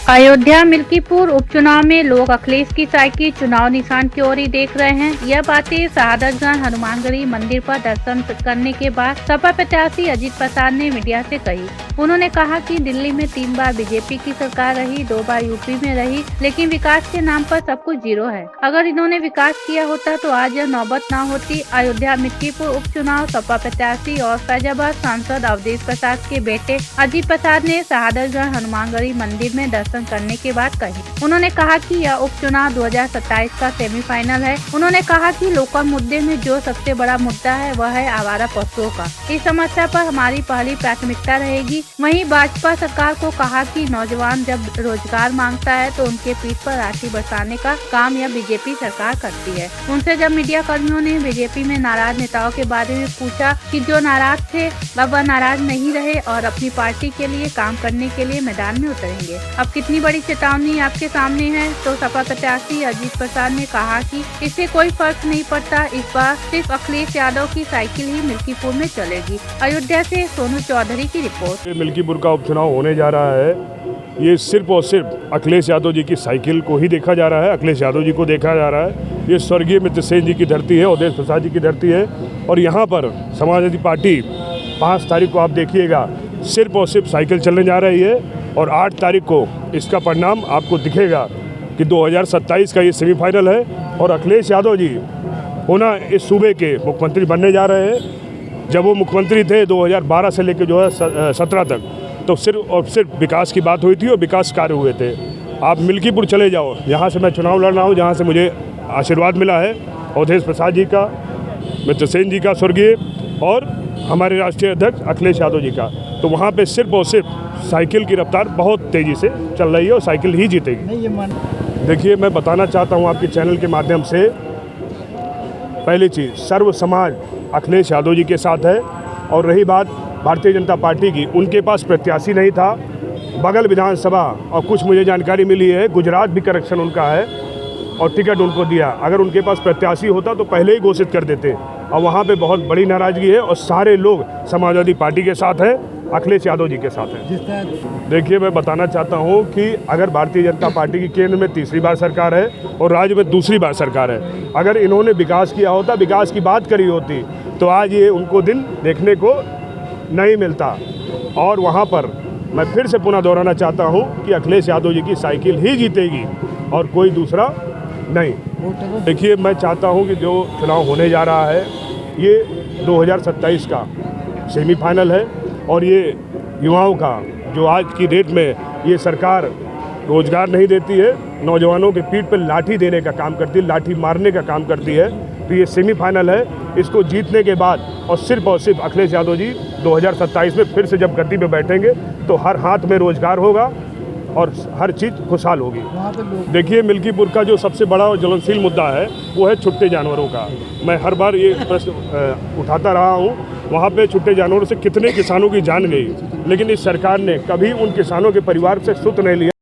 अयोध्या मिल्कीपुर उपचुनाव में लोग अखिलेश की साइकिल चुनाव निशान की ओर ही देख रहे हैं। यह बातें शहादतगंज हनुमानगढ़ी मंदिर पर दर्शन करने के बाद सपा प्रत्याशी अजीत प्रसाद ने मीडिया से कही। उन्होंने कहा कि दिल्ली में 3 बार बीजेपी की सरकार रही, 2 बार यूपी में रही, लेकिन विकास के नाम पर सब कुछ जीरो है। अगर इन्होंने विकास किया होता तो आज यह नौबत न होती। अयोध्या मिल्कीपुर उपचुनाव सपा प्रत्याशी और फैजाबाद सांसद अवधेश प्रसाद के बेटे अजीत प्रसाद ने शहादतगंज हनुमानगढ़ी मंदिर में दर्शन करने के बाद कही। उन्होंने कहा कि यह उपचुनाव 2027 का सेमीफाइनल है। उन्होंने कहा कि लोकल मुद्दे में जो सबसे बड़ा मुद्दा है वह है आवारा पशुओं का। इस समस्या पर हमारी पहली प्राथमिकता रहेगी। वहीं भाजपा सरकार को कहा कि नौजवान जब रोजगार मांगता है तो उनके पीठ पर राशि बरसाने का काम यह बीजेपी सरकार करती है। उनसे जब मीडिया कर्मियों ने बीजेपी में नाराज नेताओं के बारे में पूछा कि जो नाराज थे अब वह नाराज नहीं रहे और अपनी पार्टी के लिए काम करने के लिए मैदान में उतरेंगे। अब कितनी बड़ी चेतावनी आपके सामने है, तो सपा प्रत्याशी अजीत प्रसाद ने कहा कि इससे कोई फर्क नहीं पड़ता। इस बार सिर्फ अखिलेश यादव की साइकिल ही मिल्कीपुर में चलेगी। अयोध्या से सोनू चौधरी की रिपोर्ट। मिल्कीपुर का उपचुनाव होने जा रहा है, ये सिर्फ और सिर्फ अखिलेश यादव जी की साइकिल को ही देखा जा रहा है, अखिलेश यादव जी को देखा जा रहा है। ये स्वर्गीय मित्र सेन जी की धरती है, अवधेश प्रसाद जी की धरती है और यहाँ पर समाजवादी पार्टी 5 तारीख को आप देखिएगा सिर्फ और सिर्फ साइकिल चलने जा रही है और 8 तारीख को इसका परिणाम आपको दिखेगा कि 2027 का ये सेमीफाइनल है और अखिलेश यादव जी होना इस सूबे के मुख्यमंत्री बनने जा रहे हैं। जब वो मुख्यमंत्री थे 2012 से लेकर 2017 तक तो सिर्फ और सिर्फ विकास की बात हुई थी और विकास कार्य हुए थे। आप मिल्कीपुर चले जाओ, यहाँ से मैं चुनाव लड़ रहा हूँ, जहाँ से मुझे आशीर्वाद मिला है अवधेश प्रसाद जी का, मित्र सेन जी का स्वर्गीय और हमारे राष्ट्रीय अध्यक्ष अखिलेश यादव जी का, तो वहाँ पे सिर्फ और सिर्फ साइकिल की रफ्तार बहुत तेज़ी से चल रही है और साइकिल ही जीतेगी। देखिए, मैं बताना चाहता हूँ आपके चैनल के माध्यम से, पहली चीज़ सर्व समाज अखिलेश यादव जी के साथ है और रही बात भारतीय जनता पार्टी की, उनके पास प्रत्याशी नहीं था। बगल विधानसभा और कुछ मुझे जानकारी मिली है गुजरात भी करेक्शन उनका है और टिकट उनको दिया। अगर उनके पास प्रत्याशी होता तो पहले ही घोषित कर देते और वहाँ पे बहुत बड़ी नाराज़गी है और सारे लोग समाजवादी पार्टी के साथ हैं, अखिलेश यादव जी के साथ हैं। देखिए, मैं बताना चाहता हूँ कि अगर भारतीय जनता पार्टी की केंद्र में 3री बार सरकार है और राज्य में 2री बार सरकार है, अगर इन्होंने विकास किया होता, विकास की बात करी होती तो आज ये उनको दिन देखने को नहीं मिलता। और वहाँ पर मैं फिर से पुनः दोहराना चाहता हूँ कि अखिलेश यादव जी की साइकिल ही जीतेगी और कोई दूसरा नहीं। देखिए, मैं चाहता हूँ कि जो चुनाव होने जा रहा है ये 2027 का सेमीफाइनल है और ये युवाओं का जो आज की डेट में ये सरकार रोजगार नहीं देती है, नौजवानों के पीठ पर लाठी देने का काम करती है, लाठी मारने का काम करती है, तो ये सेमीफाइनल है। इसको जीतने के बाद और सिर्फ अखिलेश यादव जी 2027 में फिर से जब गद्दी पे बैठेंगे तो हर हाथ में रोजगार होगा और हर चीज़ खुशहाल होगी। देखिए, मिल्कीपुर का जो सबसे बड़ा और ज्वलनशील मुद्दा है वो है छुट्टे जानवरों का। मैं हर बार ये प्रश्न उठाता रहा हूँ, वहाँ पे छुट्टे जानवरों से कितने किसानों की जान गई, लेकिन इस सरकार ने कभी उन किसानों के परिवार से सुध नहीं लिया।